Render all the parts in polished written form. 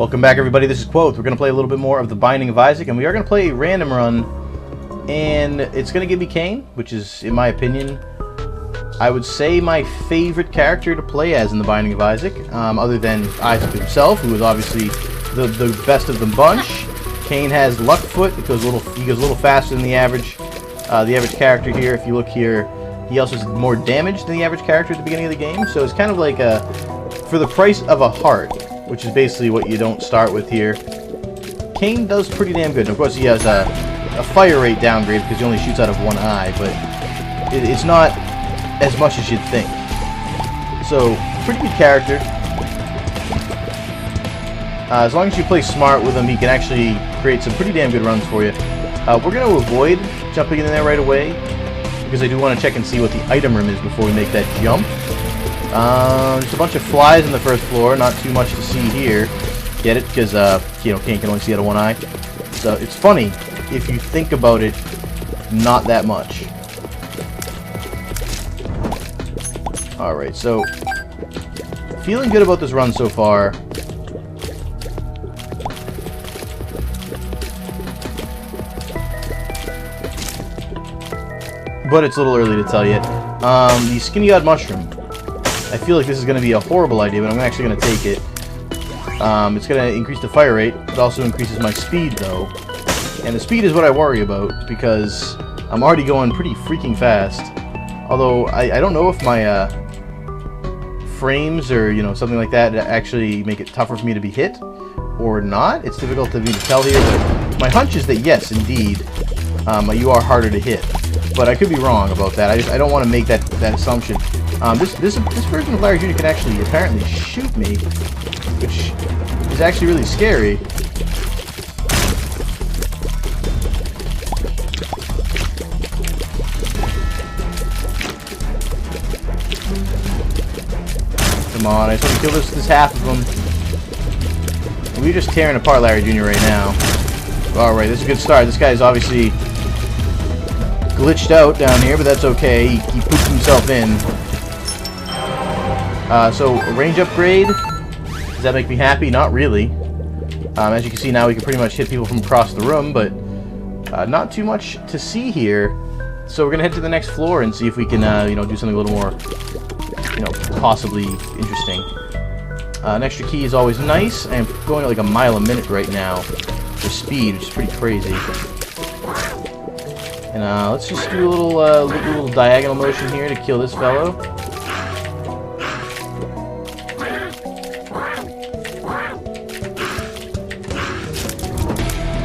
Welcome back, everybody. This is Quoth. We're going to play a little bit more of The Binding of Isaac, and we are going to play a random run, and it's going to give me Cain, which is, in my opinion, I would say my favorite character to play as in The Binding of Isaac, other than Isaac himself, who is obviously the best of the bunch. Cain has luck foot. He goes a little faster than the average character here. If you look here, he also has more damage than the average character at the beginning of the game, so it's kind of like for the price of a heart, which is basically what you don't start with here. Cain does pretty damn good. And of course, he has a fire rate downgrade because he only shoots out of one eye, but it's not as much as you'd think. So, pretty good character. As long as you play smart with him, he can actually create some pretty damn good runs for you. We're going to avoid jumping in there right away, because I do want to check and see what the item room is before we make that jump. There's a bunch of flies on the first floor, not too much to see here. Get it? Because, Cain can only see out of one eye. So, it's funny, if you think about it, not that much. Alright, so, feeling good about this run so far. But it's a little early to tell yet. The Skinny God Mushroom. I feel like this is going to be a horrible idea, but I'm actually going to take it. It's going to increase the fire rate. It also increases my speed, though. And the speed is what I worry about, because I'm already going pretty freaking fast. Although, I don't know if my frames or, something like that actually make it tougher for me to be hit or not. It's difficult for me to tell here, but my hunch is that yes, indeed, you are harder to hit. But I could be wrong about that. I don't want to make that assumption. This version of Larry Jr. can actually apparently shoot me, which is actually really scary. Come on, I just want to kill this half of them. We're just tearing apart Larry Jr. right now. Alright, this is a good start. This guy's obviously glitched out down here, but that's okay. He pooped himself in. So, a range upgrade. Does that make me happy? Not really. As you can see now, we can pretty much hit people from across the room, but not too much to see here. So we're going to head to the next floor and see if we can, do something a little more, possibly interesting. An extra key is always nice. I am going at like a mile a minute right now for speed, which is pretty crazy. And let's just do a little diagonal motion here to kill this fellow.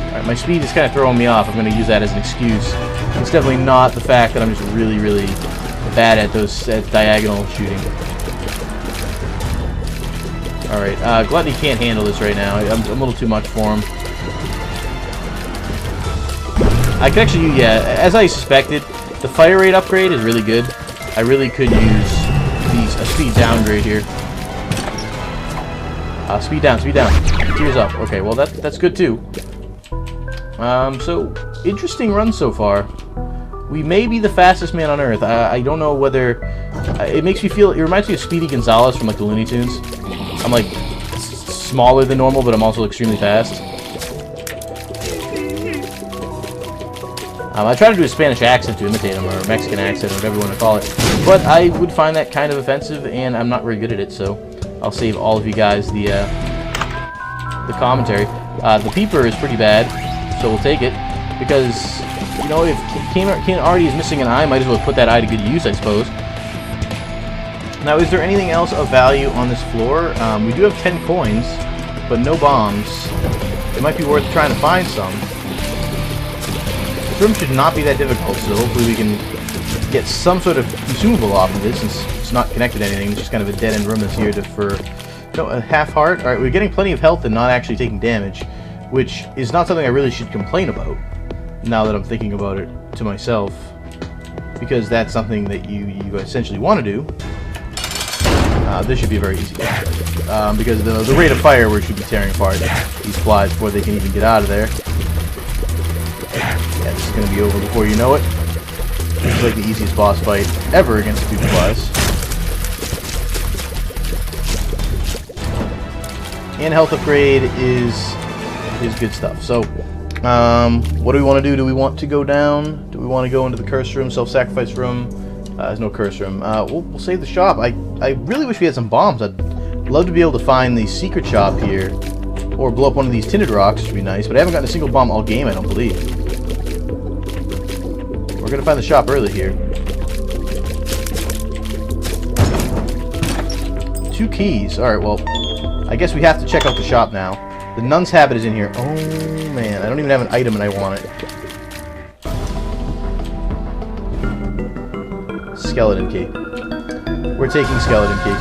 Alright, my speed is kind of throwing me off. I'm going to use that as an excuse. It's definitely not the fact that I'm just really, really bad at diagonal shooting. Alright, Gluttony can't handle this right now. I'm a little too much for him. I could actually, as I suspected, the fire rate upgrade is really good. I really could use a speed downgrade here. Speed down. Tears up. Okay, well that's good too. So, interesting run so far. We may be the fastest man on Earth. I don't know whether... it makes me feel... It reminds me of Speedy Gonzales from, like, the Looney Tunes. I'm, like, smaller than normal, but I'm also extremely fast. I try to do a Spanish accent to imitate him, or a Mexican accent, or whatever you want to call it. But I would find that kind of offensive, and I'm not very good at it, so I'll save all of you guys the commentary. The peeper is pretty bad, so we'll take it. Because, if Cain already is missing an eye, might as well put that eye to good use, I suppose. Now, is there anything else of value on this floor? We do have 10 coins, but no bombs. It might be worth trying to find some. This room should not be that difficult, so hopefully we can get some sort of consumable off of it, since it's not connected to anything. It's just kind of a dead-end room that's here for a half heart. Alright, we're getting plenty of health and not actually taking damage, which is not something I really should complain about, now that I'm thinking about it to myself, because that's something that you essentially want to do. This should be very easy, because the rate of fire we should be tearing apart these flies before they can even get out of there. Yeah, this is going to be over before you know it. This is like the easiest boss fight ever against the flies. and health upgrade is good stuff. So, what do we want to do? Do we want to go down? Do we want to go into the curse room, self-sacrifice room? There's no curse room. We'll save the shop. I really wish we had some bombs. I'd love to be able to find the secret shop here, or blow up one of these tinted rocks, which would be nice. But I haven't gotten a single bomb all game, I don't believe. We're gonna find the shop early here. 2 keys. All right. Well, I guess we have to check out the shop now. The nun's habit is in here. Oh man, I don't even have an item and I want it. Skeleton key. We're taking skeleton key.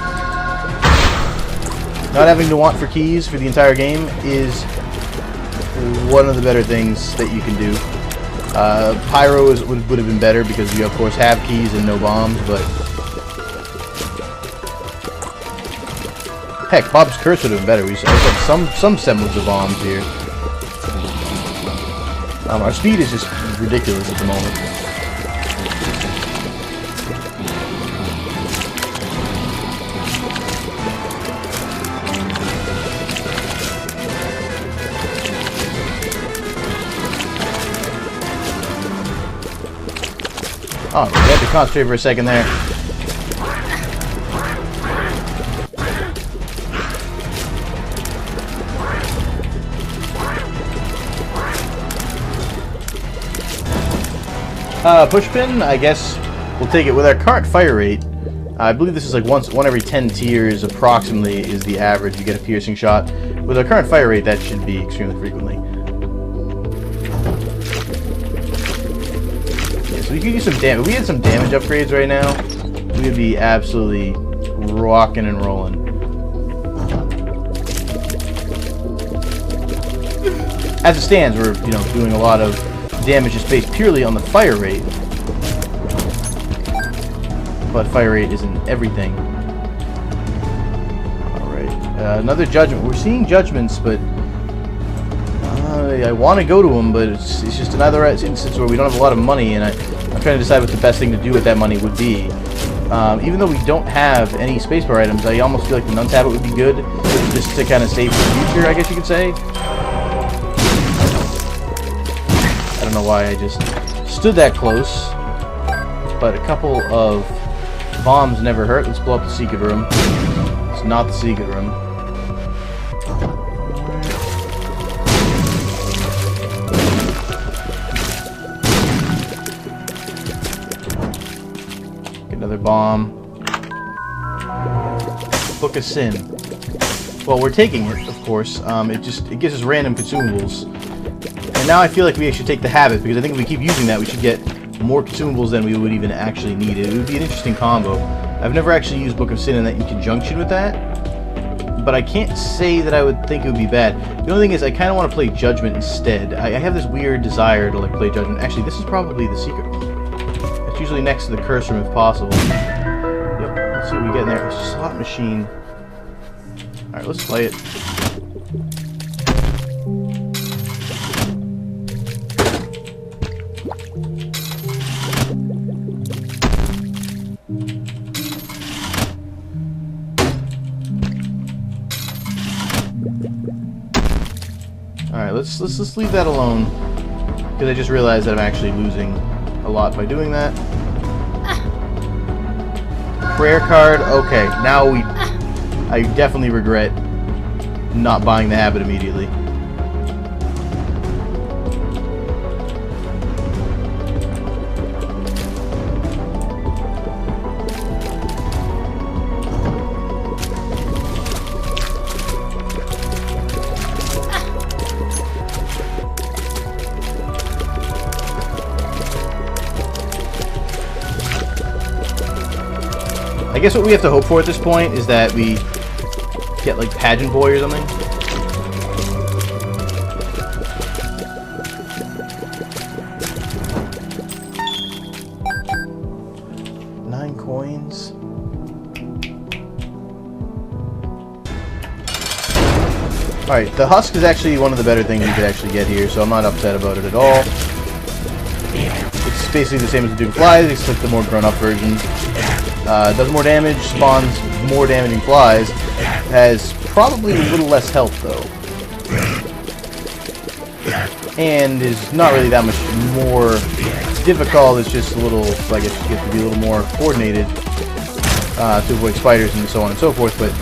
Not having to want for keys for the entire game is one of the better things that you can do. Pyro would have been better because you of course have keys and no bombs, but heck, Bob's Curse would have been better. We had some semblance of bombs here. Our speed is just ridiculous at the moment. Oh, we had to concentrate for a second there. Pushpin, I guess we'll take it. With our current fire rate, I believe this is like one every 10 tiers approximately is the average. You get a piercing shot. With our current fire rate, that should be extremely frequently. Yeah, so we could use some damage. If we had some damage upgrades right now, we would be absolutely rocking and rolling. As it stands, we're doing a lot of damage is based purely on the fire rate, but fire rate isn't everything. Alright, another judgment. We're seeing judgments, but I want to go to them, but it's just another instance where we don't have a lot of money, and I'm trying to decide what the best thing to do with that money would be. Even though we don't have any spacebar items, I almost feel like the Nun's Habit would be good, just to kind of save for the future, I guess you could say. I don't know why I just stood that close, but a couple of bombs never hurt. Let's blow up the secret room. It's not the secret room. Get another bomb. Book of Sin. Well, we're taking it, of course. It gives us random consumables. And now I feel like we should take the habit, because I think if we keep using that, we should get more consumables than we would even actually need. It would be an interesting combo. I've never actually used Book of Sin in conjunction with that, but I can't say that I would think it would be bad. The only thing is, I kind of want to play Judgment instead. I have this weird desire to play Judgment. Actually, this is probably the secret room. It's usually next to the curse room if possible. Yep, let's see what we get in there. It's a slot machine. Alright, let's play it. Alright, let's leave that alone, because I just realized that I'm actually losing a lot by doing that. Prayer card, okay, now I definitely regret not buying the habit immediately. I guess what we have to hope for at this point is that we get like Pageant Boy or something. Nine coins. Alright, the husk is actually one of the better things you could actually get here, so I'm not upset about it at all. It's basically the same as the Duke Flies, except the more grown-up version. Does more damage, spawns more damaging flies, has probably a little less health, though. And is not really that much more difficult. It's just a little, I guess you have to be a little more coordinated to avoid spiders and so on and so forth, but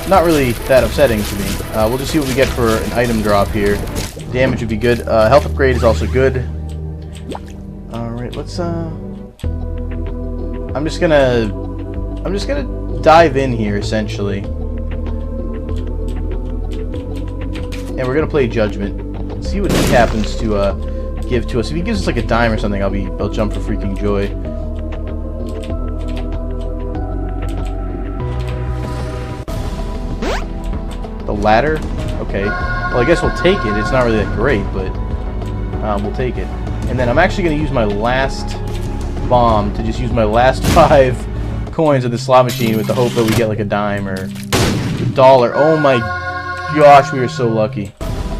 not really that upsetting to me. We'll just see what we get for an item drop here. Damage would be good. Health upgrade is also good. Alright, let's I'm just gonna dive in here essentially. And we're gonna play Judgment. See what he happens to give to us. If he gives us like a dime or something, I'll jump for freaking joy. The ladder? Okay. Well, I guess we'll take it. It's not really that great, but we'll take it. And then I'm actually going to use my last bomb to just use my last 5 coins of the slot machine with the hope that we get like a dime or $1. Oh my gosh, we are so lucky.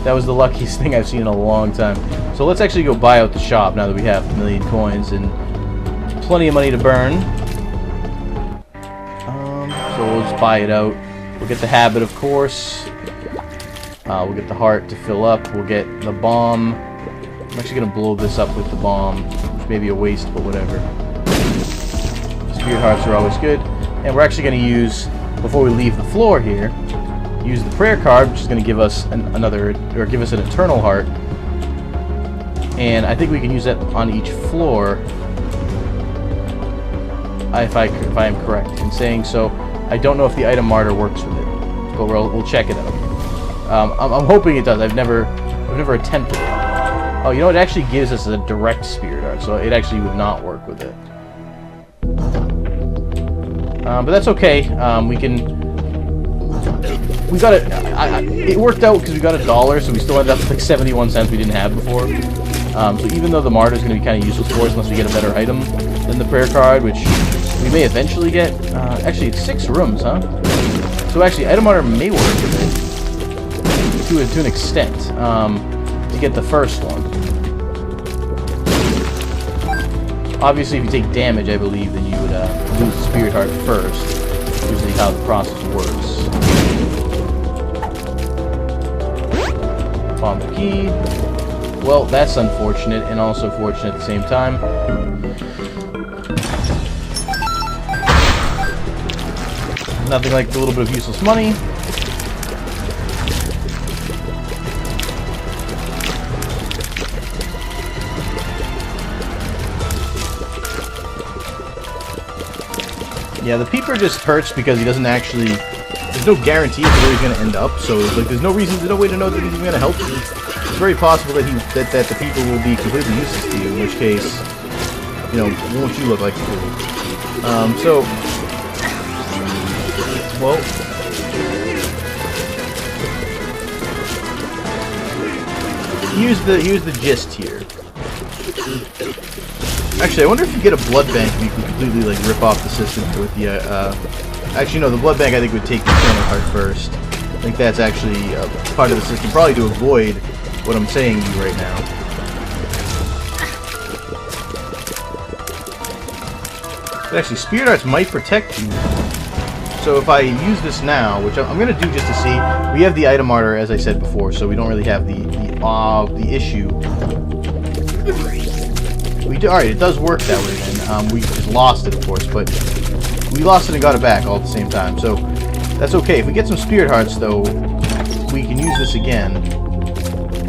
That was the luckiest thing I've seen in a long time. So let's actually go buy out the shop now that we have 1 million coins and plenty of money to burn. So we'll just buy it out. We'll get the habit, of course. We'll get the heart to fill up. We'll get the bomb. I'm actually going to blow this up with the bomb, which may be a waste, but whatever. Spirit hearts are always good. And we're actually going to use, before we leave the floor here, use the prayer card, which is going to give us an eternal heart. And I think we can use that on each floor, if I am correct in saying so. I don't know if the item martyr works with it, but we'll check it out. I'm hoping it does. I've never attempted it. Oh, you know, it actually gives us a direct spirit heart, so it actually would not work with it. But that's okay. We got it. It worked out because we got $1, so we still ended up with like 71 cents we didn't have before. So even though the martyr is going to be kind of useless for us unless we get a better item than the prayer card, which we may eventually get. Actually, it's 6 rooms, huh? So actually, item martyr may work with it to an extent to get the first one. Obviously, if you take damage, I believe, then you would lose the spirit heart first. Usually, how the process works. Found the key. Well, that's unfortunate and also fortunate at the same time. Nothing like a little bit of useless money. Yeah, the peeper just hurts because he doesn't actually... There's no guarantee as to where he's going to end up, so like there's no way to know that he's going to help you. It's very possible that that the peeper will be completely useless to you, in which case, you know, won't you look like a fool? Well, here's the gist here. Actually, I wonder if you get a blood bank, you can completely like rip off the system with the. Actually, no, the blood bank I think would take the eternal heart first. I think that's actually part of the system, probably to avoid what I'm saying to you right now. But actually, spirit hearts might protect you. So if I use this now, which I'm going to do just to see, we have the item martyr, as I said before, so we don't really have the issue. We do, alright, it does work that way then. We just lost it, of course, but we lost it and got it back all at the same time, so that's okay. If we get some spirit hearts, though, we can use this again,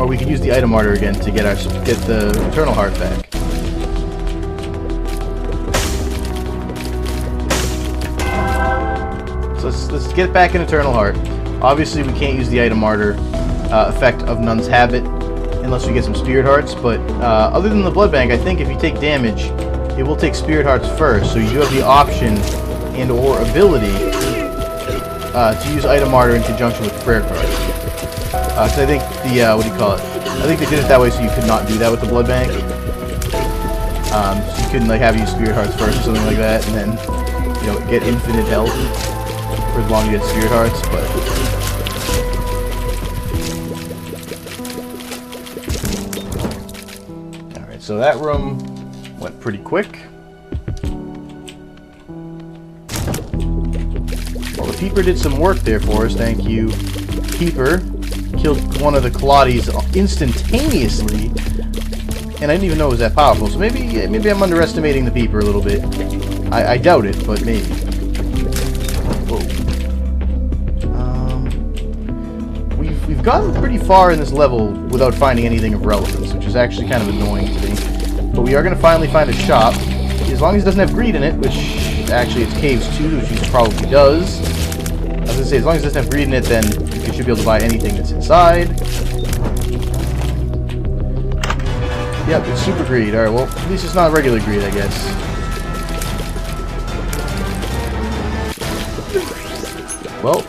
or we can use the item martyr again to get the eternal heart back. So let's get back an eternal heart. Obviously, we can't use the item martyr effect of Nun's Habit unless we get some spirit hearts, but other than the blood bank, I think if you take damage, it will take spirit hearts first, so you do have the option and or ability to use item martyr in conjunction with the prayer card. Because I think the, what do you call it? I think they did it that way so you could not do that with the blood bank. So you couldn't like have you use spirit hearts first or something like that, and then, you know, get infinite health for as long as you get spirit hearts, but... So that room went pretty quick. Well, the Peeper did some work there for us. Thank you, Peeper. Killed one of the Claudies instantaneously. And I didn't even know it was that powerful. So maybe I'm underestimating the Peeper a little bit. I doubt it, but maybe. Whoa. We've gotten pretty far in this level without finding anything of relevance, which is actually kind of annoying to me. But we are going to finally find a shop. As long as it doesn't have greed in it, which actually it's caves too, which it probably does. I was going to say, as long as it doesn't have greed in it, then you should be able to buy anything that's inside. Yep, it's super greed. Alright, well, at least it's not regular greed, I guess. Well.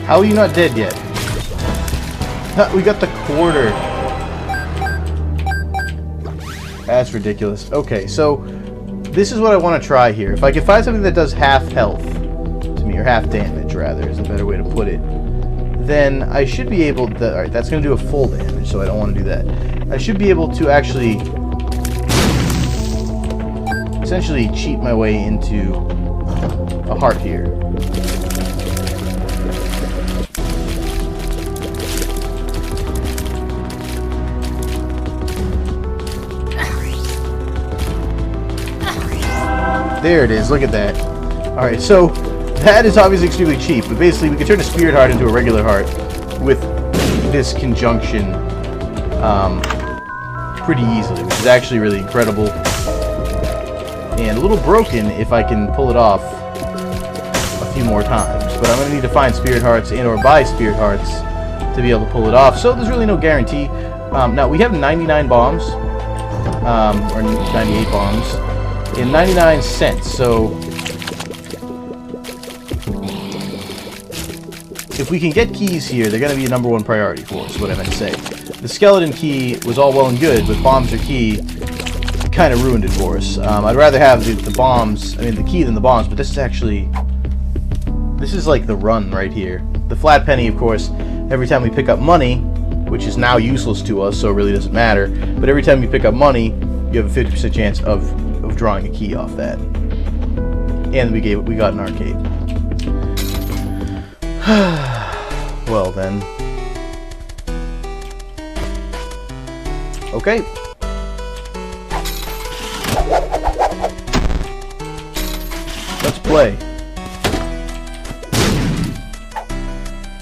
How are you not dead yet? We got the quarter. That's ridiculous. Okay, so this is what I want to try here. If I can find something that does half health to me, or half damage rather, is a better way to put it, then I should be able to... Alright, that's going to do a full damage, so I don't want to do that. I should be able to actually essentially cheat my way into a heart here. There it is, look at that. Alright, so that is obviously extremely cheap, but basically we can turn a spirit heart into a regular heart with this conjunction pretty easily, which is actually really incredible. And a little broken if I can pull it off a few more times. But I'm going to need to find spirit hearts and or buy spirit hearts to be able to pull it off, so there's really no guarantee. Now, we have 99 bombs, or 98 bombs. In 99 cents, so if we can get keys here, they're going to be a #1 priority for us, is what I meant to say. The skeleton key was all well and good, but bombs or key kind of ruined it for us. I'd rather have the bombs, I mean the key than the bombs, but this is actually, this is like the run right here. The flat penny, of course, every time we pick up money, which is now useless to us, so it really doesn't matter, but every time you pick up money, you have a 50% chance of drawing a key off that. And we got an arcade. Well then. Okay. Let's play.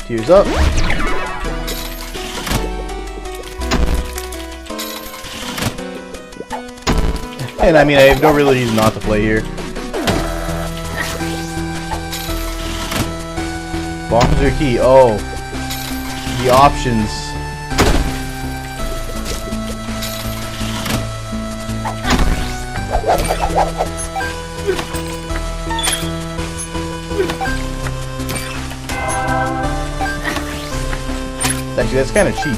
Tears up. And I mean, I have no real reason not to play here. Bombs or key? Oh. The options. Actually, that's kind of cheap.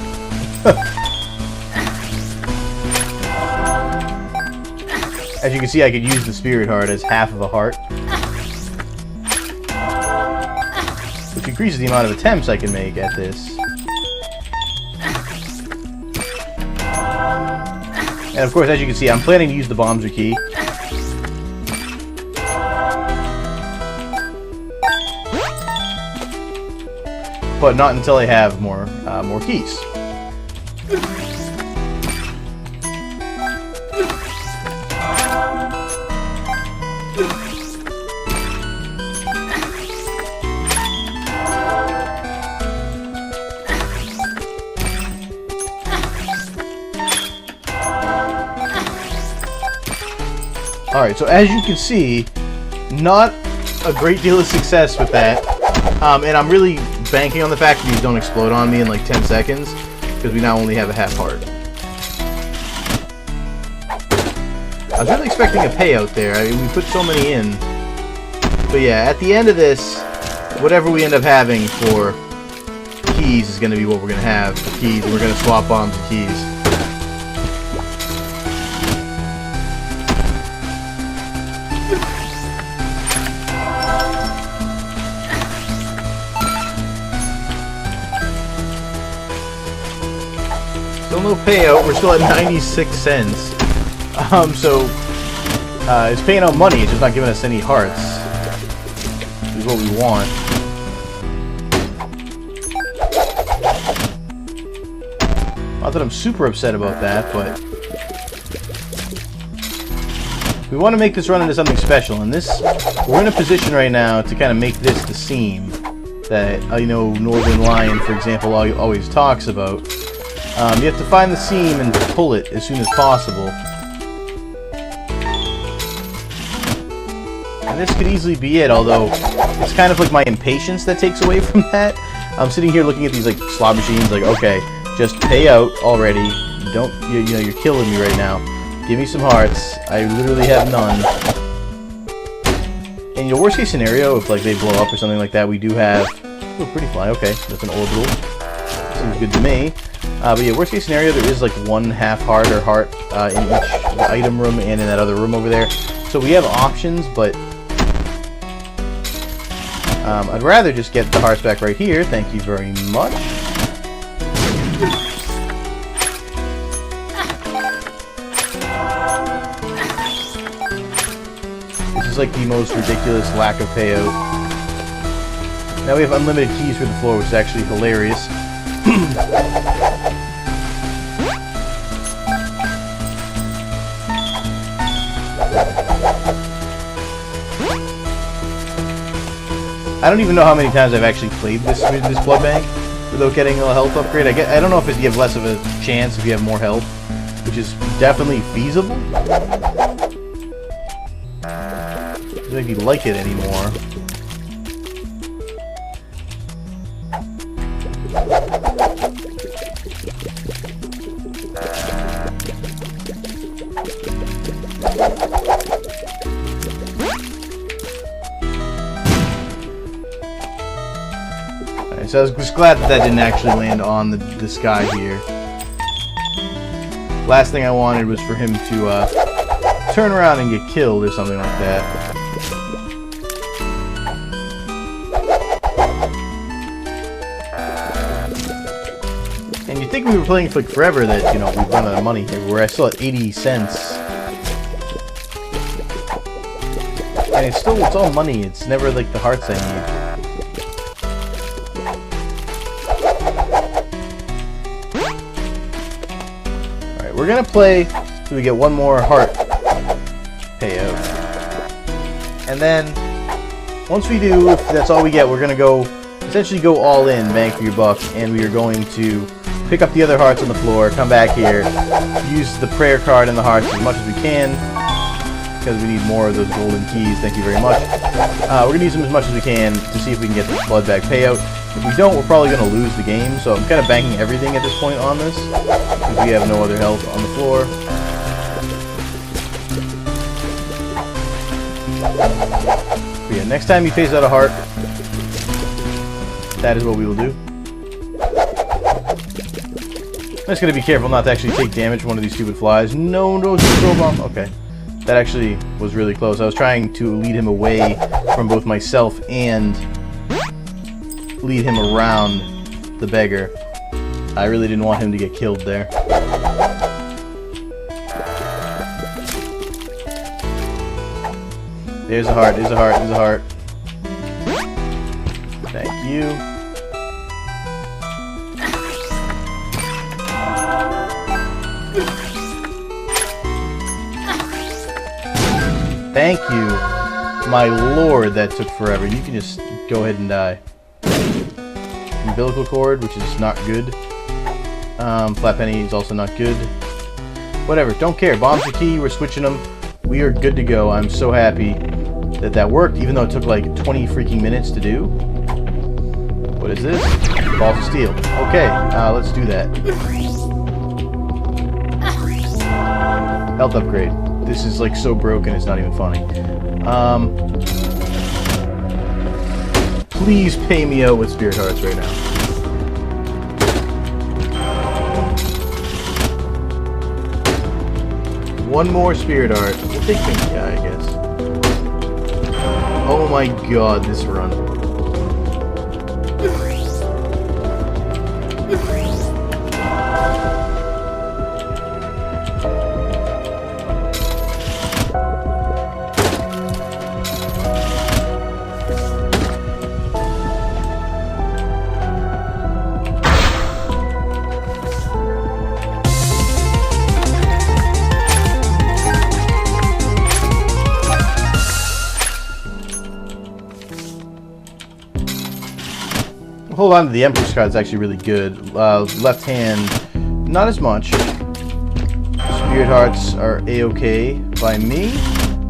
As you can see, I could use the spirit heart as half of a heart, which increases the amount of attempts I can make at this. And of course, as you can see, I'm planning to use the bombs or key. But not until I have more keys. Alright, so as you can see, not a great deal of success with that. And I'm really banking on the fact that these don't explode on me in like 10 seconds, because we now only have a half heart. I was really expecting a payout there. I mean, we put so many in. But yeah, at the end of this, whatever we end up having for keys is going to be what we're going to have for keys, and we're going to swap bombs and keys. little payout. We're still at 96 cents. So it's paying out money. It's just not giving us any hearts. Which is what we want. Not that I'm super upset about that, but we want to make this run into something special. And this, we're in a position right now to kind of make this the seam that I know Northern Lion, for example, always talks about. You have to find the seam and pull it as soon as possible. And this could easily be it, although it's kind of like my impatience that takes away from that. I'm sitting here looking at these like slot machines, like, okay, just pay out already. Don't, you know, you're killing me right now. Give me some hearts. I literally have none. And you know, worst case scenario, if like they blow up or something like that, we do have. Oh, pretty fly. Okay, that's an orbital. Seems good to me. But yeah, worst case scenario, there is like one half heart or heart in each item room and in that other room over there. So we have options, but I'd rather just get the hearts back right here. Thank you very much. This is like the most ridiculous lack of payout. Now we have unlimited keys for the floor, which is actually hilarious. I don't even know how many times I've actually played this blood bank without getting a health upgrade. I don't know if you have less of a chance if you have more health, which is definitely feasible. I don't think you like it anymore. So I was just glad that that didn't actually land on this guy here. Last thing I wanted was for him to turn around and get killed or something like that. And you'd think we were playing for like forever that, you know, we've run out of money here. We're still at 80 cents. And it's all money. It's never like the hearts I need. We're gonna play till we get one more heart payout, and then once we do, if that's all we get, we're gonna go essentially go all in, bang for your buck, and we are going to pick up the other hearts on the floor, come back here, use the prayer card and the hearts as much as we can because we need more of those golden keys. Thank you very much. We're gonna use them as much as we can to see if we can get this blood bag payout. If we don't, we're probably going to lose the game, so I'm kind of banking everything at this point on this, because we have no other health on the floor. But yeah, next time he pays out a heart, that is what we will do. I'm just going to be careful not to actually take damage from one of these stupid flies. No, throw bomb. Okay. That actually was really close. I was trying to lead him away from both myself and lead him around the beggar. I really didn't want him to get killed there. There's a heart, there's a heart, there's a heart. Thank you. Thank you. My lord, that took forever. You can just go ahead and die. Umbilical cord, which is not good. Flat penny is also not good. Whatever, don't care. Bombs are key, we're switching them. We are good to go. I'm so happy that that worked, even though it took like 20 freaking minutes to do. What is this? Balls of steel. Okay, let's do that. Health upgrade. This is like so broken, it's not even funny. Please pay me out with spirit hearts right now. One more spirit heart. We'll take pink guy, I guess. Oh my god, this run. hold on to the Empress card. It's actually really good. Left hand, not as much. Spirit Hearts are a-okay by me.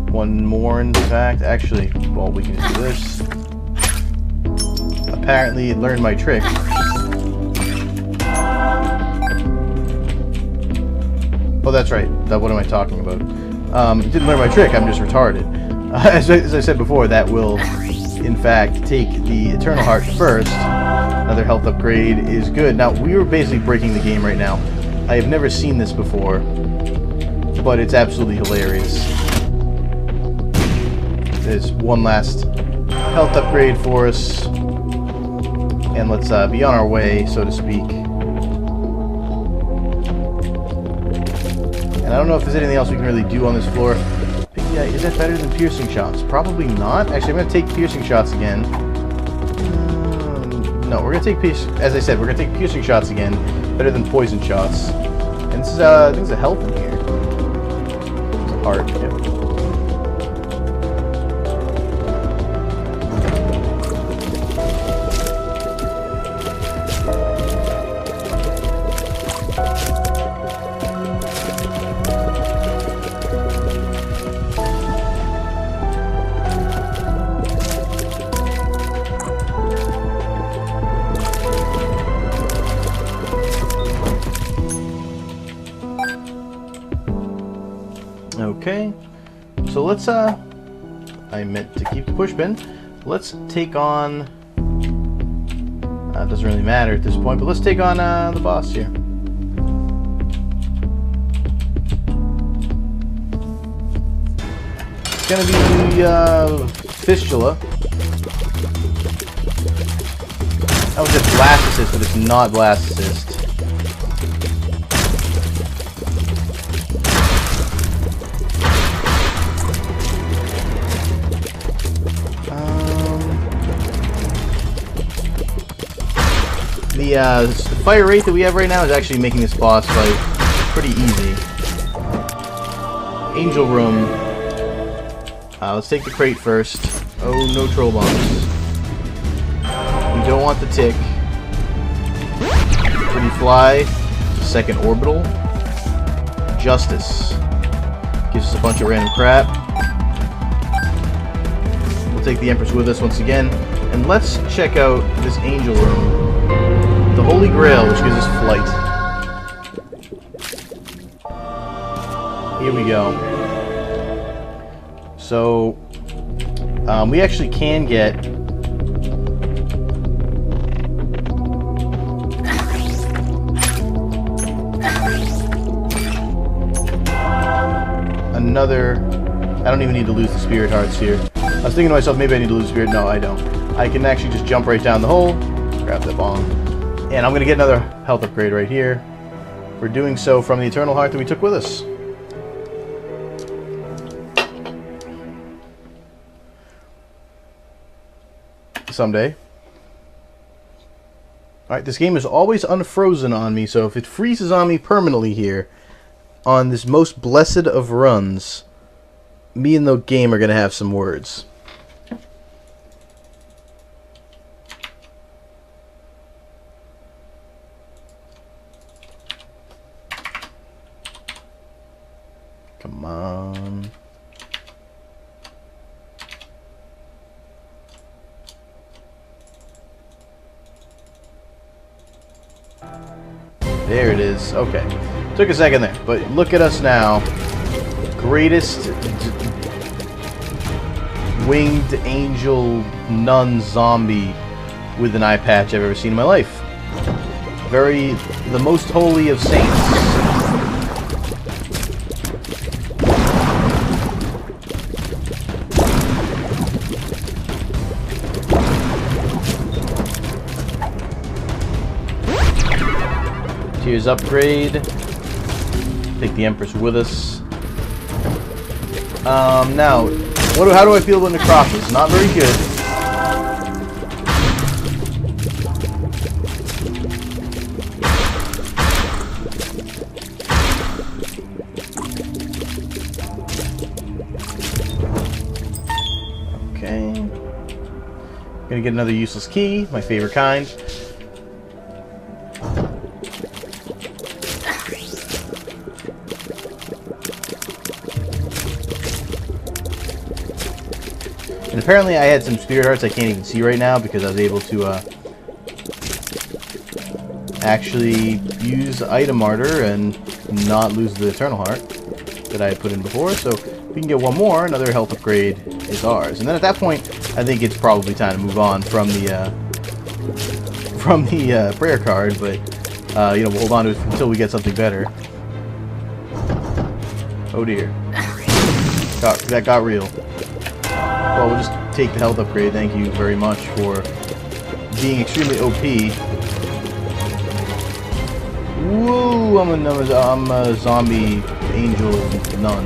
One more, in fact. Actually, well, we can do this. Apparently, it learned my trick. Oh, that's right. What am I talking about? It didn't learn my trick. I'm just retarded. As I said before, that will, in fact, take the Eternal Heart first. Another health upgrade is good. Now, we are basically breaking the game right now. I have never seen this before, but it's absolutely hilarious. There's one last health upgrade for us, and let's be on our way, so to speak. And I don't know if there's anything else we can really do on this floor. Yeah, is that better than piercing shots? Probably not. Actually, I'm going to take piercing shots again. No, we're going to take as I said, we're going to take piercing shots again. Better than poison shots. And this is, I think there's a health in here. It's a heart, yeah. Okay, so let's, I meant to keep the push pin. Let's take on, it doesn't really matter at this point, but let's take on the boss here. It's gonna be Fistula. That was a blast assist, but it's not blast assist. The fire rate that we have right now is actually making this boss fight pretty easy. Angel Room. Let's take the crate first. Oh, no troll bombs. We don't want the tick. Pretty fly. Second orbital. Justice. Gives us a bunch of random crap. We'll take the Empress with us once again. And let's check out this Angel Room. The Holy Grail, which gives us flight. Here we go. So, we actually can get another. I don't even need to lose the Spirit Hearts here. I was thinking to myself, maybe I need to lose Spirit. No, I don't. I can actually just jump right down the hole, grab the bomb. And I'm going to get another health upgrade right here. We're doing so from the Eternal Heart that we took with us. Someday. Alright, this game is always unfrozen on me, so if it freezes on me permanently here, on this most blessed of runs, me and the game are going to have some words. Come on. There it is. Okay. Took a second there, but look at us now. Greatest winged angel nun zombie with an eye patch I've ever seen in my life. The most holy of saints. Tears upgrade. Take the Empress with us. Now, how do I feel about Necropolis? Not very good. Okay. Gonna get another useless key, my favorite kind. And apparently I had some spirit hearts I can't even see right now because I was able to actually use item martyr and not lose the eternal heart that I had put in before. So if we can get one more, another health upgrade is ours. And then at that point, I think it's probably time to move on from the prayer card. But you know, we'll hold on to it until we get something better. Oh dear, that got real. Well, we'll just take the health upgrade. Thank you very much for being extremely OP. Woo! I'm a zombie angel nun.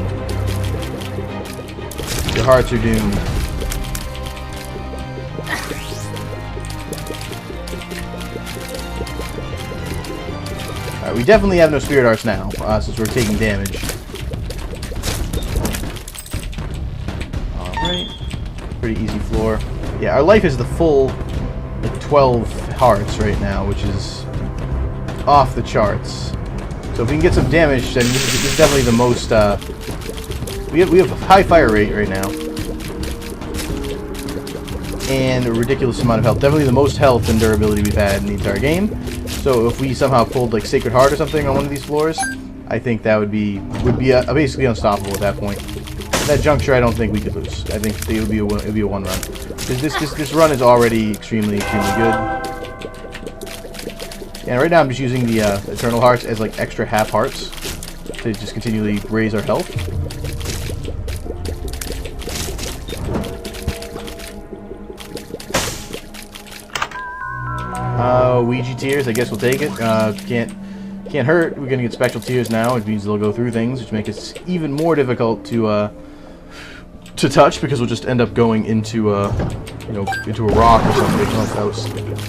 Your hearts are doomed. Alright, we definitely have no spirit hearts now, since we're taking damage. Alright. Pretty easy floor. Yeah, our life is the full, like, 12 hearts right now, which is off the charts. So if we can get some damage, then this is definitely the most, we have a high fire rate right now. And a ridiculous amount of health. Definitely the most health and durability we've had in the entire game. So if we somehow pulled like Sacred Heart or something on one of these floors, I think that would be basically unstoppable at that point. At that juncture, I don't think we could lose. I think it would be a one run. This run is already extremely good. And right now I'm just using the Eternal Hearts as like extra half hearts to just continually raise our health. Ouija tears, I guess we'll take it. Can't hurt. We're gonna get special tears now, which means they'll go through things, which makes it even more difficult to touch because we'll just end up going into you know, into a rock or something. Oh, that was stupid.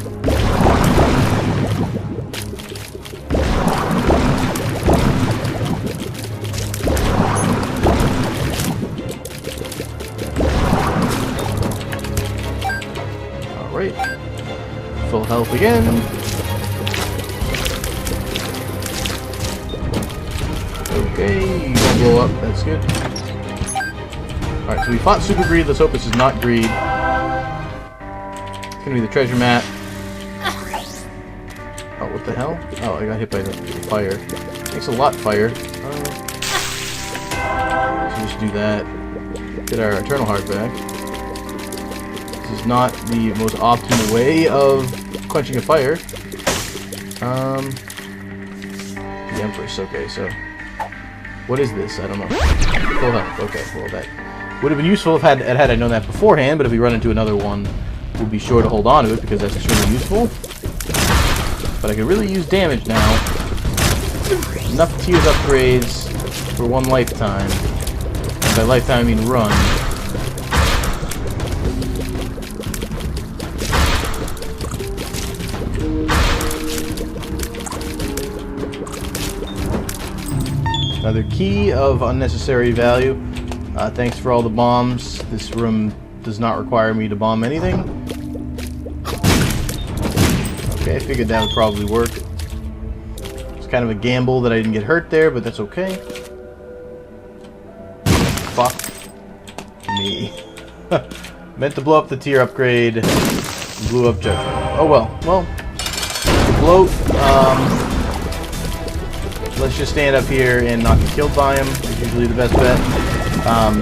Alright. Full health again. Okay, you won't blow up. That's good. Alright, so we fought Super Greed. Let's hope this is not Greed. It's gonna be the treasure map. Oh, what the hell? Oh, I got hit by the fire. Thanks a lot, fire. So we should do that. Get our Eternal Heart back. This is not the most optimal way of quenching a fire. The Empress, okay, so what is this? I don't know. Full health, okay, well that would have been useful if had I known that beforehand, but if we run into another one, we'll be sure to hold on to it because that's extremely useful. But I could really use damage now. Enough tears upgrades for one lifetime. And by lifetime I mean run. Another key of unnecessary value. Thanks for all the bombs. This room does not require me to bomb anything. Okay, I figured that would probably work. It's kind of a gamble that I didn't get hurt there, but that's okay. Fuck me. Meant to blow up the tier upgrade. Blew up Judgment. Oh well. Well, the bloat, let's just stand up here and not get killed by him. Is usually the best bet.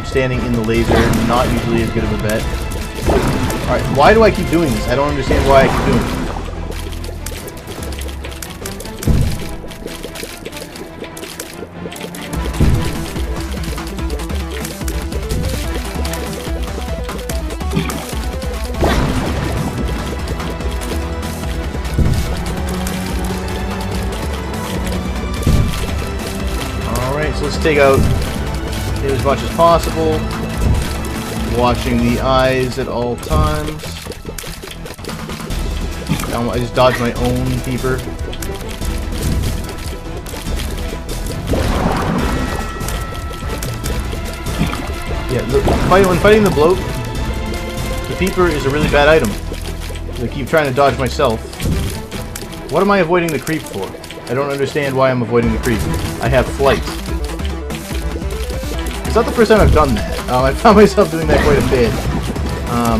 Standing in the laser, not usually as good of a bet. Alright, why do I keep doing this? I don't understand why I keep doing this. So let's take out him as much as possible, watching the eyes at all times. I just dodged my own peeper. Yeah, when fighting the bloat, the peeper is a really bad item. I keep trying to dodge myself. What am I avoiding the creep for? I don't understand why I'm avoiding the creep. I have flight. It's not the first time I've done that. I found myself doing that quite a bit.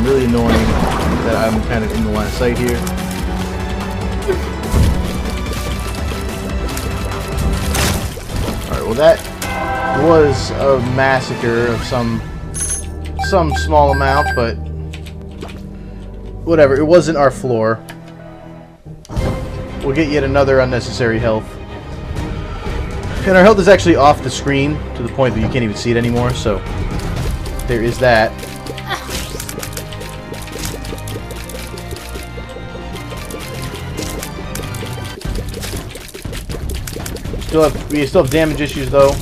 Really annoying that I'm kind of in the line of sight here. Alright, well that was a massacre of some small amount, but whatever, it wasn't our floor. We'll get yet another unnecessary health. And our health is actually off the screen to the point that you can't even see it anymore, so there is that. We still have damage issues though.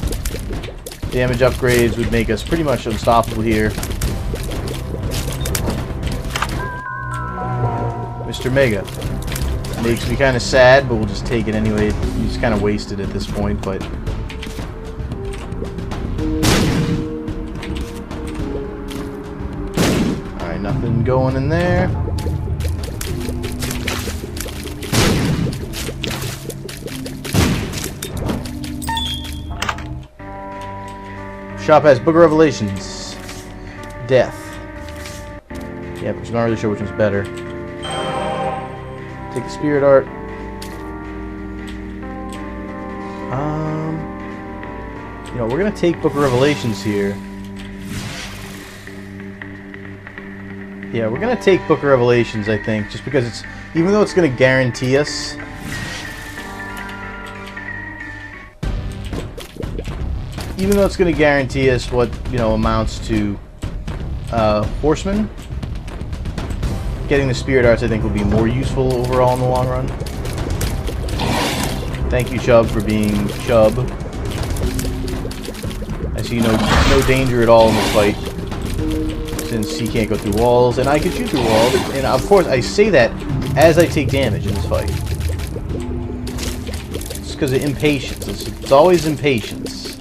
Damage upgrades would make us pretty much unstoppable here. Mr. Mega. Makes me kind of sad, but we'll just take it anyway. He's kind of wasted at this point, but... Alright, nothing going in there. Shop has Book of Revelations. Death. Yeah, but I'm not really sure which one's better. Take the Spirit Art. You know, we're gonna take Book of Revelations here. Yeah, we're gonna take Book of Revelations, I think, just because it's, even though it's gonna guarantee us. Even though it's gonna guarantee us what, you know, amounts to Horseman. Getting the Spirit Arts, I think, will be more useful overall in the long run. Thank you, Chubb, for being Chubb. I see no danger at all in this fight, since he can't go through walls, and I can shoot through walls. And of course, I say that as I take damage in this fight. It's because of impatience. It's always impatience.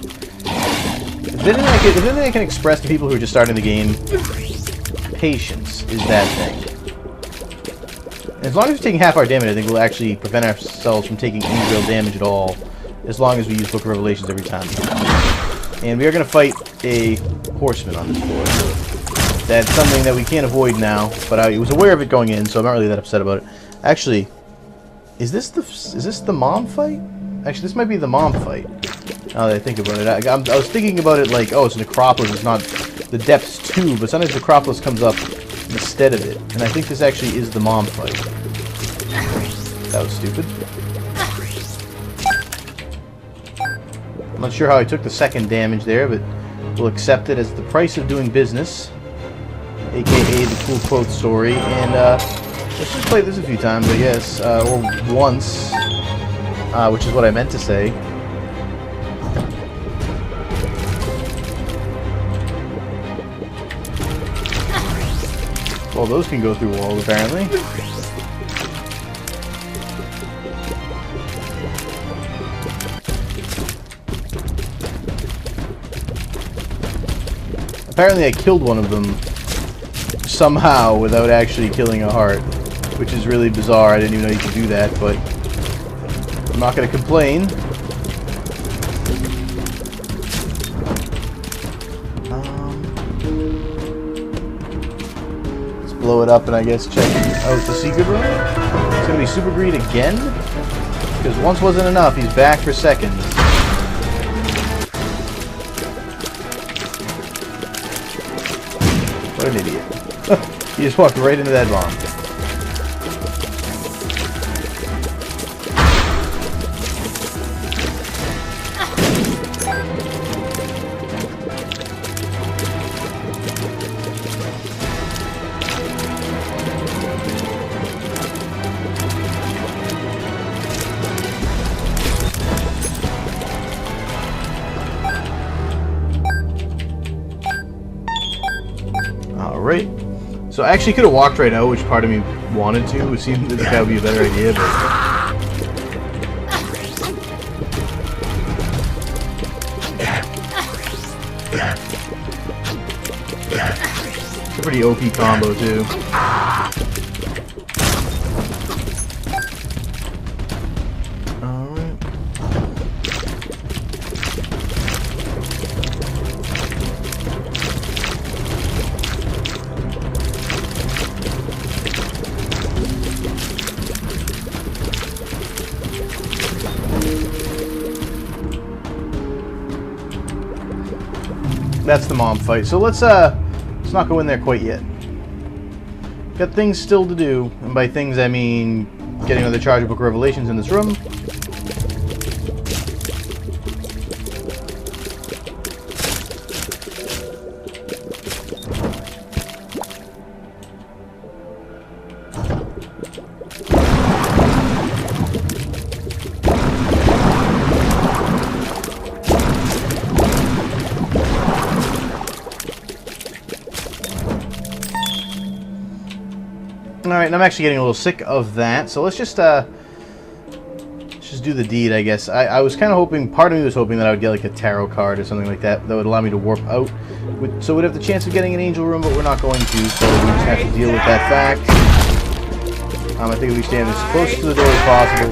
If there's anything I can express to people who are just starting the game, patience is that thing. As long as we're taking half our damage, I think we'll actually prevent ourselves from taking any real damage at all, as long as we use Book of Revelations every time. And we are going to fight a Horseman on this floor. That's something that we can't avoid now, but I was aware of it going in, so I'm not really that upset about it. Actually, is this the mom fight? Actually, this might be the mom fight. Now that I think about it, I was thinking about it like, oh, it's Necropolis, it's not the Depths 2, but sometimes Necropolis comes up instead of it, and I think this actually is the mom fight. That was stupid. I'm not sure how I took the second damage there, but we'll accept it as the price of doing business, aka the cool quote story. And let's just play this a few times, I guess, or once, which is what I meant to say. Well, those can go through walls, apparently. Apparently I killed one of them somehow without actually killing a heart, which is really bizarre. I didn't even know you could do that, but I'm not going to complain. Blow it up and I guess check out the secret room. It's gonna be Super Greed again, because once wasn't enough. He's back for seconds. What an idiot! He just walked right into that bomb. Alright, so I actually could have walked right out, which part of me wanted to. It seemed like that would be a better idea, but... It's a pretty OP combo, too. that's the mom fight. So let's not go in there quite yet. Got things still to do, and by things I mean getting another charge of Book of Revelations in this room. Alright, and I'm actually getting a little sick of that, so let's just do the deed, I guess. I was kind of hoping, part of me was hoping that I would get like a tarot card or something like that that would allow me to warp out. So we'd have the chance of getting an angel room, but we're not going to, so we just have to deal with that fact. I think if we stand as close to the door as possible,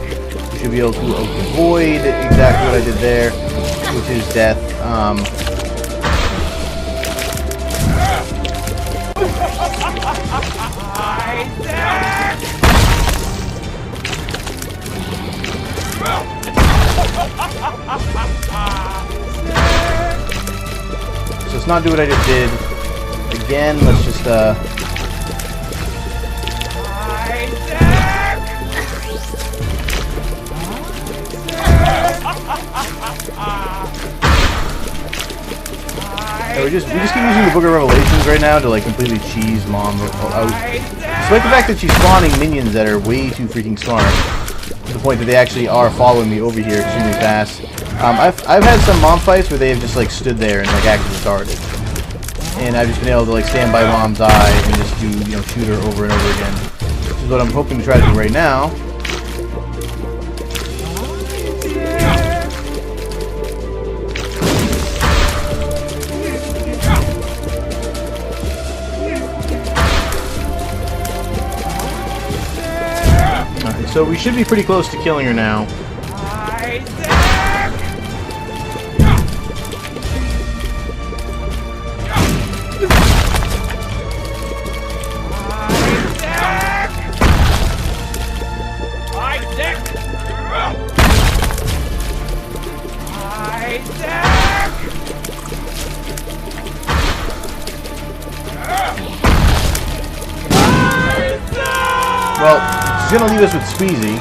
we should be able to avoid exactly what I did there, which is death. So let's not do what I just did. Again, let's just yeah, we just keep using the Book of Revelations right now to like completely cheese Mom out. Despite the fact that she's spawning minions that are way too freaking smart, to the point that they actually are following me over here extremely fast. I've had some Mom fights where they have just like stood there and like acted retarded, and I've just been able to like stand by Mom's eye and just do, you know, shoot her over and over again. Which is what I'm hoping to try to do right now. So we should be pretty close to killing her now. Well, she's gonna leave us with Squeezy,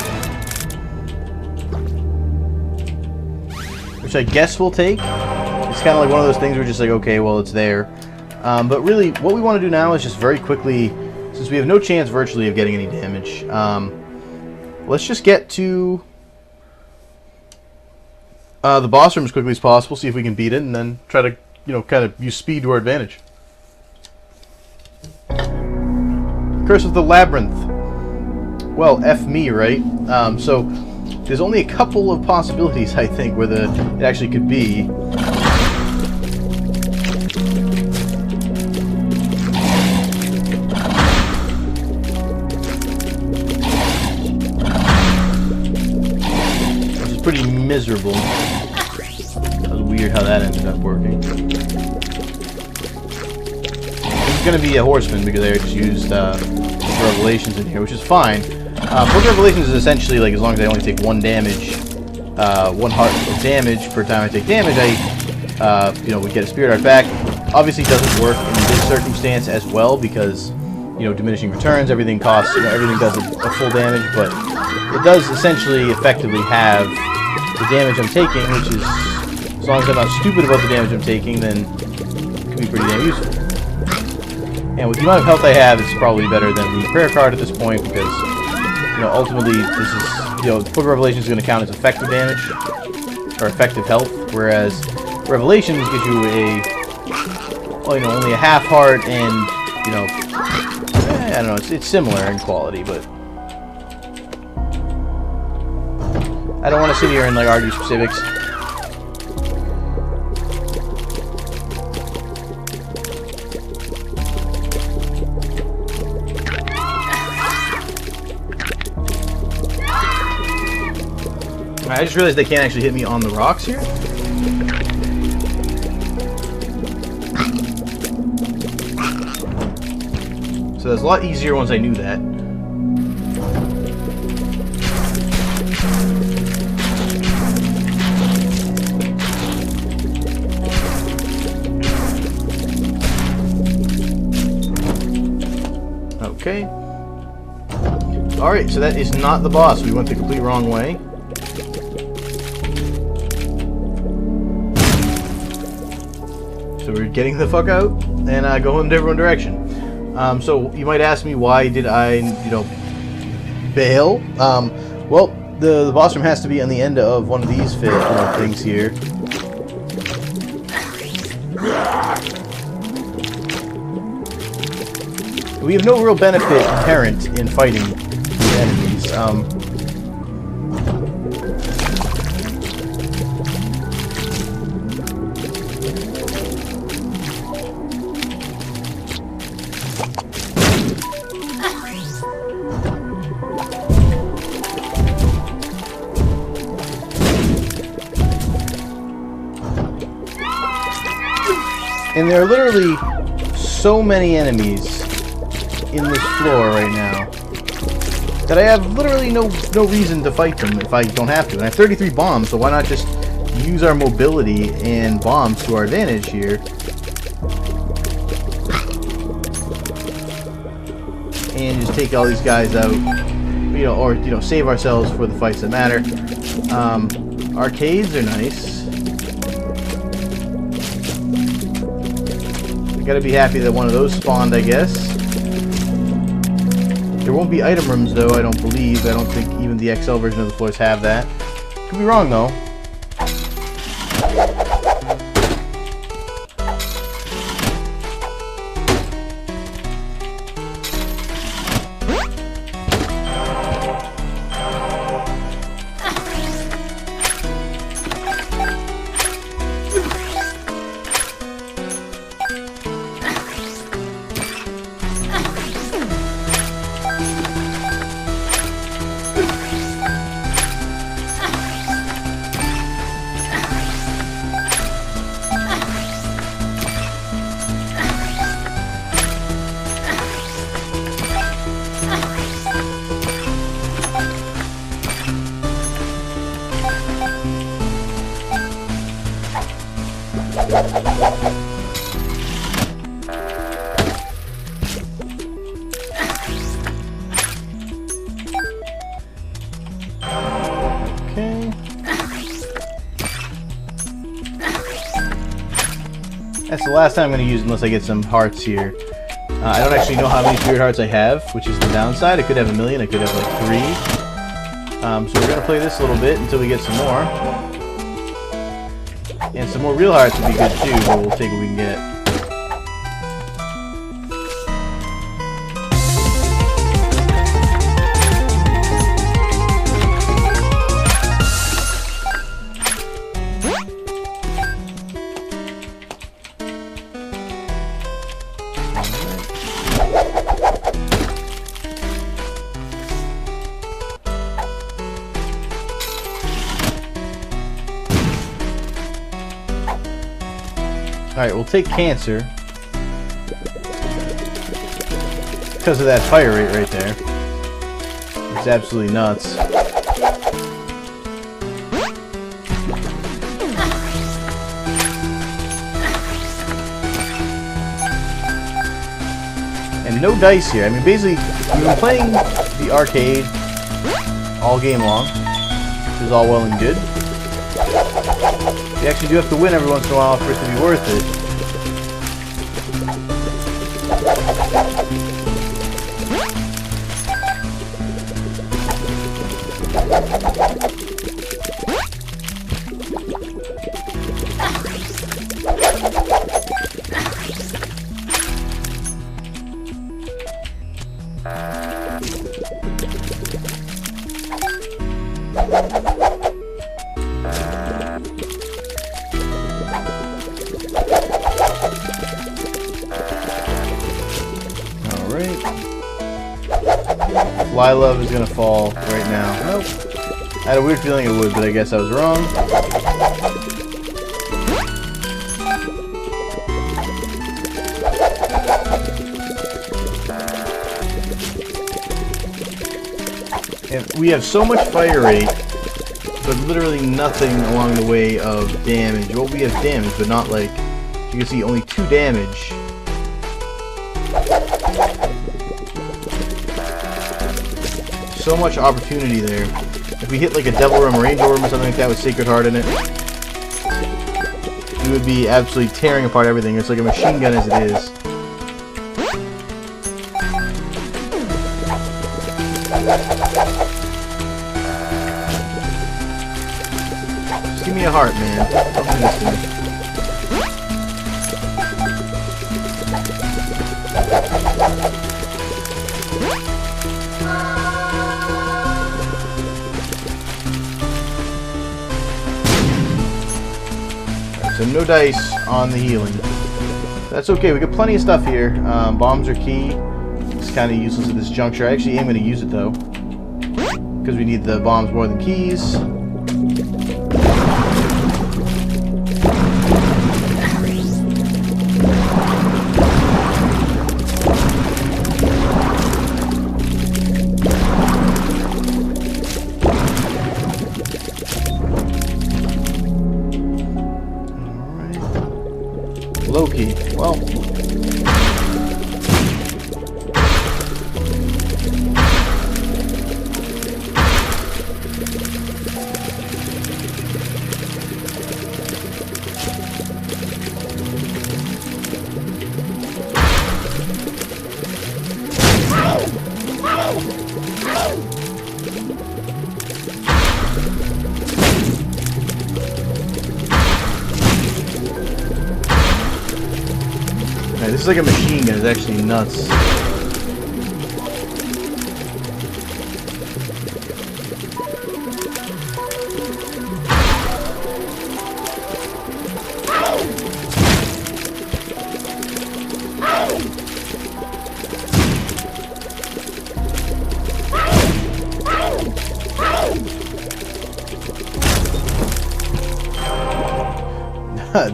which I guess we'll take. It's kind of like one of those things where we're just like, okay, well, it's there. But really, what we want to do now is just very quickly, since we have no chance virtually of getting any damage, let's just get to the boss room as quickly as possible, see if we can beat it, and then try to, you know, kind of use speed to our advantage. Curse of the Labyrinth. Well, F me, right? So there's only a couple of possibilities, I think, where it actually could be. Which is pretty miserable. That was weird how that ended up working. It's going to be a horseman because I just used Revelations in here, which is fine. Book of Revelations is essentially like, as long as I only take one damage, one heart of damage per time I take damage, I you know, would get a spirit art back. Obviously, it doesn't work in this circumstance as well because, you know, diminishing returns, everything costs, you know, everything does a full damage, but it does essentially effectively have the damage I'm taking, which is, as long as I'm not stupid about the damage I'm taking, then it can be pretty damn useful. And with the amount of health I have, it's probably better than the prayer card at this point because, you know, ultimately this is, you know, Book of Revelations is going to count as effective damage or effective health, whereas Revelations gives you a, well, you know, only a half heart and, you know, I don't know, it's similar in quality, but I don't want to sit here and like argue specifics. I just realized they can't actually hit me on the rocks here. So that's a lot easier once I knew that. Okay. Alright, so that is not the boss. We went the complete wrong way. So we're getting the fuck out and going in a different direction. So you might ask me, why did I, you know, bail? Well, the boss room has to be on the end of one of these things here. We have no real benefit inherent in fighting the enemies. And there are literally so many enemies in this floor right now that I have literally no reason to fight them if I don't have to. And I have 33 bombs, so why not just use our mobility and bombs to our advantage here? And just take all these guys out, you know, or, you know, save ourselves for the fights that matter. Arcades are nice. Gotta be happy that one of those spawned, I guess. There won't be item rooms, though, I don't believe. I don't think even the XL version of the floors have that. Could be wrong, though. Okay. That's the last time I'm going to use it unless I get some hearts here. I don't actually know how many spirit hearts I have, which is the downside. I could have 1 million, I could have like 3. So we're going to play this a little bit until we get some more. And some more real hearts would be good too, but we'll take what we can get. Alright, we'll take cancer. Because of that fire rate right there. It's absolutely nuts. And no dice here. I mean, basically, we've been playing the arcade all game long, which is all well and good. You actually do have to win every once in a while for it to be worth it. Fly Love is gonna fall right now. Nope. I had a weird feeling it would, but I guess I was wrong. And we have so much fire rate, but literally nothing along the way of damage. Well, we have damage, but not like, you can see only 2 damage. so much opportunity there. If we hit like a Devil Room or Angel Room or something like that with Sacred Heart in it, we would be absolutely tearing apart everything. It's like a machine gun as it is. Just give me a heart, man. Don't do this to me. So no dice on the healing. That's okay, we got plenty of stuff here. Bombs are key. It's kind of useless at this juncture. I actually am going to use it though, because we need the bombs more than keys. Low key. Well. This is like a machine gun. It's actually nuts.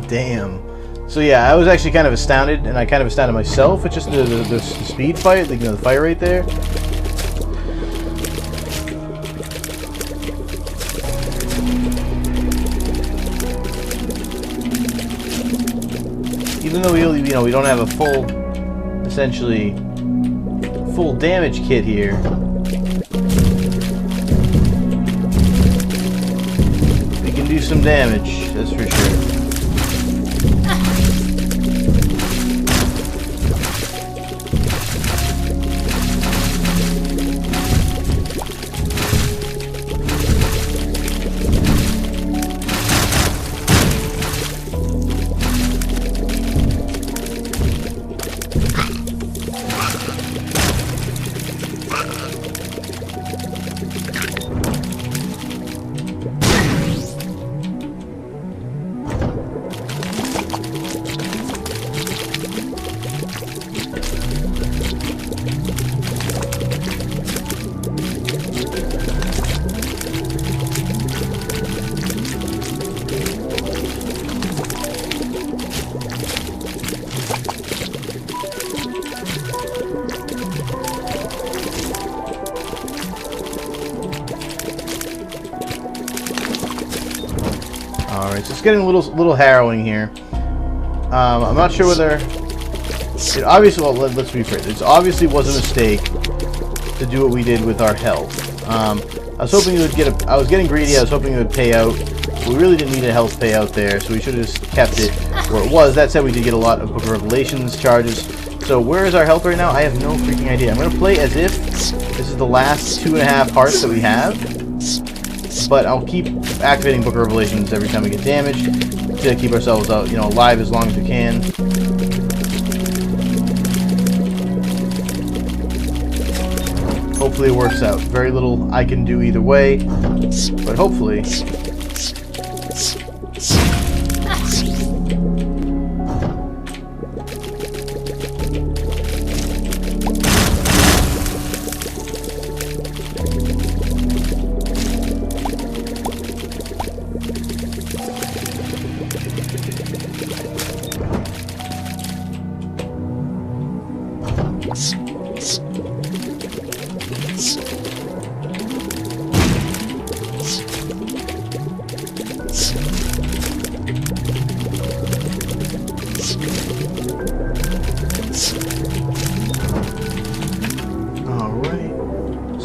Damn. So yeah, I was actually kind of astounded, and I kind of astounded myself with just the speed fight, the, the fire rate there. Even though we don't have a full, essentially, full damage kit here. We can do some damage, that's for sure. Alright, so it's getting a little harrowing here. I'm not sure whether it obviously, well, let's rephrase. It obviously was a mistake to do what we did with our health. I was hoping it would get I was getting greedy. I was hoping it would pay out. We really didn't need a health payout there, so we should have just kept it where it was. That said, we did get a lot of Book of Revelations charges. So where is our health right now? I have no freaking idea. I'm going to play as if this is the last 2.5 hearts that we have. But I'll keep activating Book of Revelations every time we get damaged to keep ourselves out, alive as long as we can. Hopefully it works out. Very little I can do either way, but hopefully.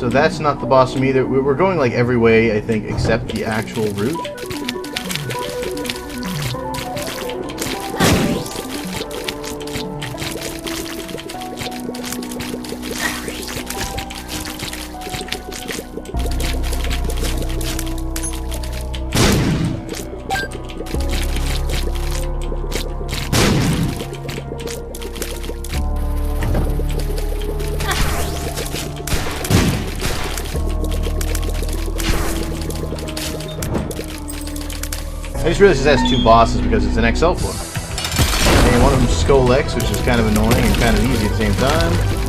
So that's not the boss from either. We're going like every way, I think, except the actual route. I just realized it has two bosses because it's an XL floor. And one of them's Skull X, which is kind of annoying and kind of easy at the same time.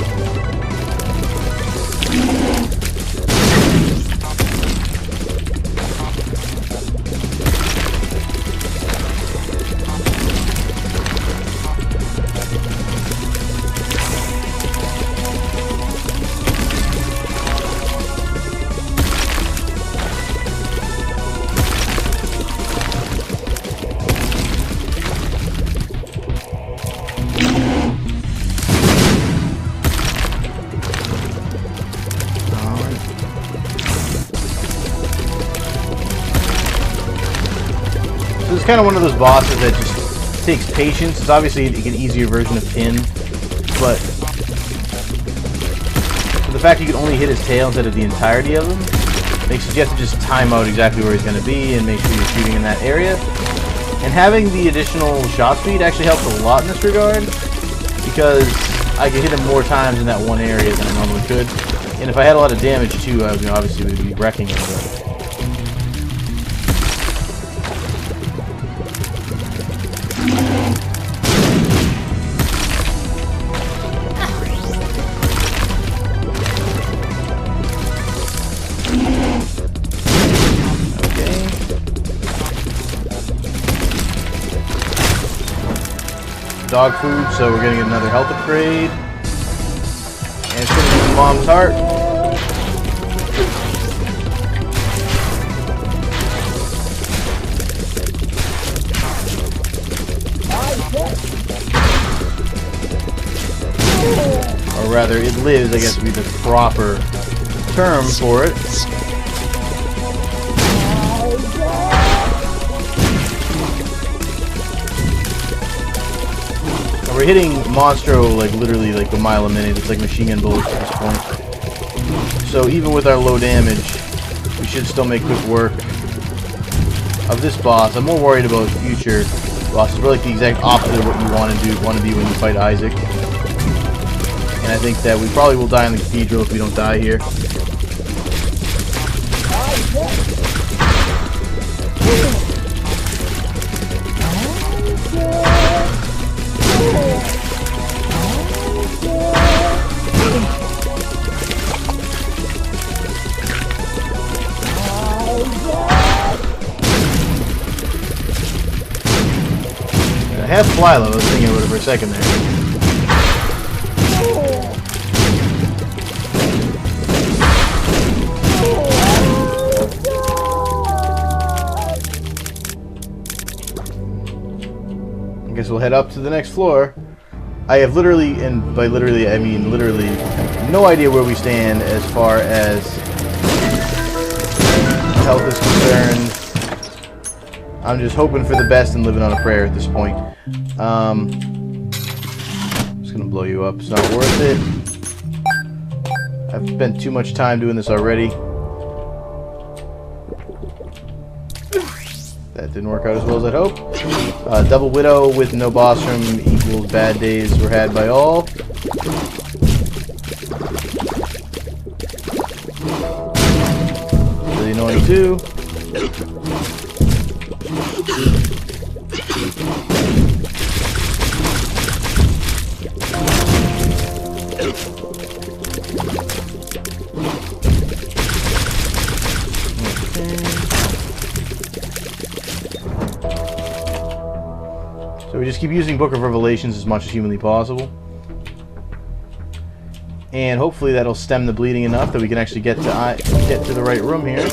It's kind of one of those bosses that just takes patience. It's obviously an easier version of Pin, but the fact you can only hit his tail instead of the entirety of him makes it you have to just time out exactly where he's going to be and make sure you're shooting in that area. And having the additional shot speed actually helps a lot in this regard, because I can hit him more times in that one area than I normally could. And if I had a lot of damage too, I would, obviously would be wrecking him. But dog food, so we're gonna get another health upgrade. And it's gonna be Mom's Heart. Or rather, it lives, I guess would be the proper term for it. We're hitting Monstro like literally like a mile a minute. It's like machine gun bullets at this point. So even with our low damage, we should still make quick work of this boss. I'm more worried about future bosses. We're like the exact opposite of what you want to be when you fight Isaac. And I think that we probably will die in the cathedral if we don't die here. I have Flylo, I was thinking about it for a second there. I guess we'll head up to the next floor. I have literally, and by literally I mean literally, no idea where we stand as far as health is concerned. I'm just hoping for the best and living on a prayer at this point. I'm just gonna blow you up. It's not worth it. I've spent too much time doing this already. That didn't work out as well as I'd hoped. Double Widow with no boss room equals bad days were had by all. Really annoying too. So we just keep using Book of Revelations as much as humanly possible. And hopefully that'll stem the bleeding enough that we can actually get to the right room here.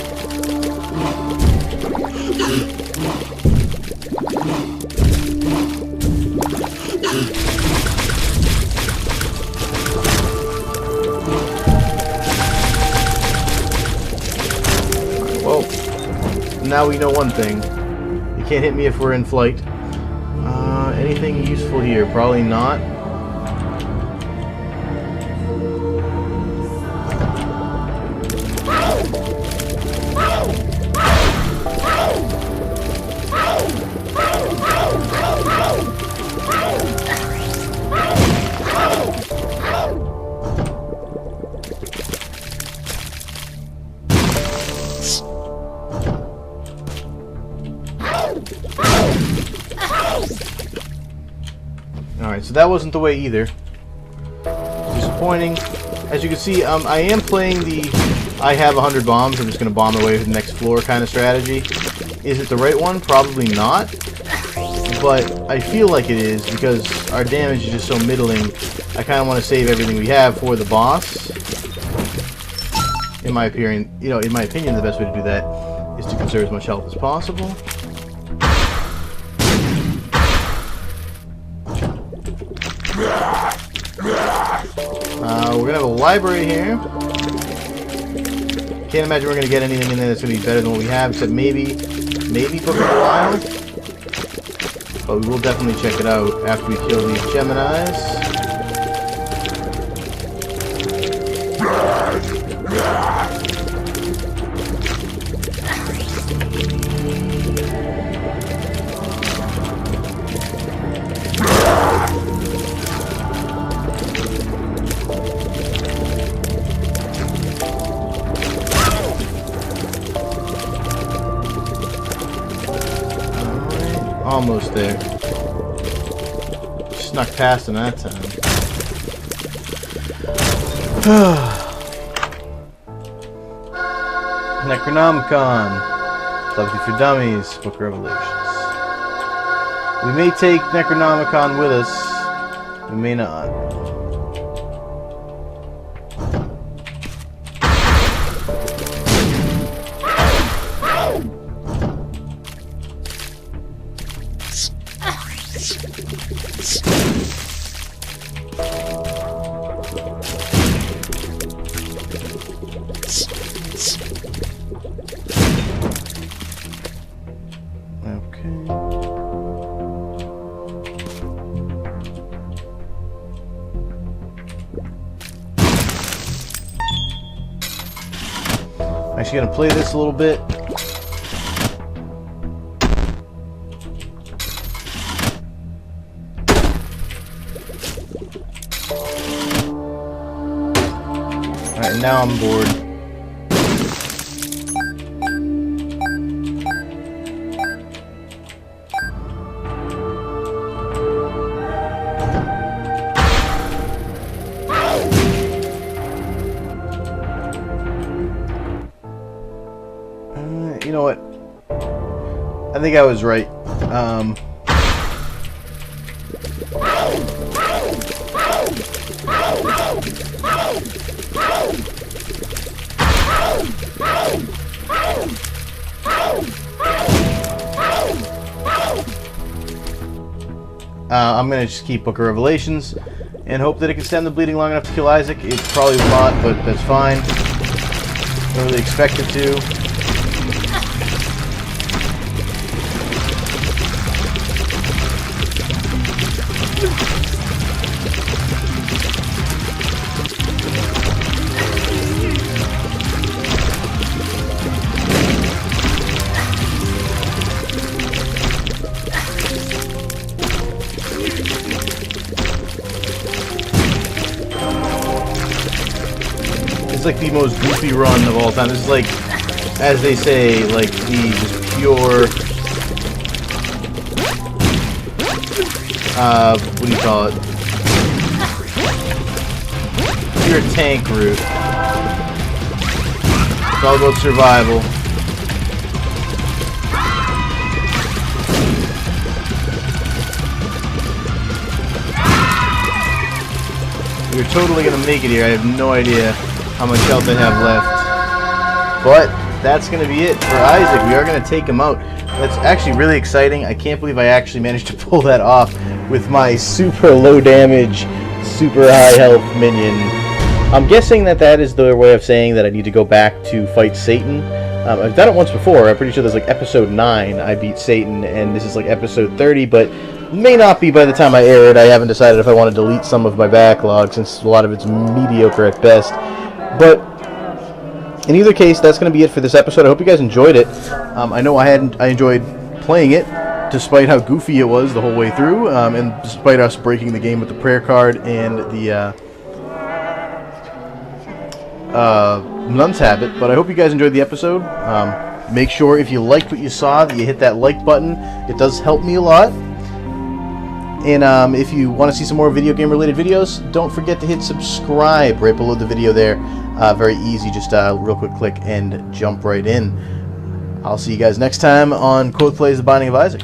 now we know one thing. You can't hit me if we're in flight. Anything useful here? Probably not. Alright, so that wasn't the way either. Disappointing. As you can see, I am playing the I have 100 bombs, I'm just going to bomb away to the next floor kind of strategy. Is it the right one? Probably not. But I feel like it is because our damage is just so middling. I kind of want to save everything we have for the boss. In my opinion, the best way to do that is to conserve as much health as possible. We're gonna have a library here. Can't imagine we're gonna get anything in there that's gonna be better than what we have, except maybe Book of the Wild. But we will definitely check it out after we kill these Geminis. Almost there. Snuck past him that time. Necronomicon. Subject for Dummies. Book of Revelations. We may take Necronomicon with us. We may not. Actually gonna play this a little bit. Alright, now I'm bored. You know what? I think I was right. I'm gonna just keep Book of Revelations and hope that it can stem the bleeding long enough to kill Isaac. It probably will not, but that's fine. Don't really expect it to. It's like the most goofy run of all time. This is like, as they say, like the just pure, what do you call it? Pure tank route. It's all about survival. We're totally gonna make it here. I have no idea how much health I have left. But that's going to be it for Isaac. We are going to take him out. That's actually really exciting. I can't believe I actually managed to pull that off with my super low damage, super high health minion. I'm guessing that is their way of saying that I need to go back to fight Satan. I've done it once before. I'm pretty sure there's like episode 9, I beat Satan, and this is like episode 30, but may not be by the time I air it. I haven't decided if I want to delete some of my backlog, since a lot of it's mediocre at best. But in either case, that's going to be it for this episode. I hope you guys enjoyed it. I know I enjoyed playing it, despite how goofy it was the whole way through, and despite us breaking the game with the prayer card and the Nun's Habit. But I hope you guys enjoyed the episode. Make sure if you liked what you saw that you hit that like button. It does help me a lot. And if you want to see some more video game related videos, don't forget to hit subscribe right below the video there. Very easy, just real quick click and jump right in. I'll see you guys next time on Quoth Plays The Binding of Isaac.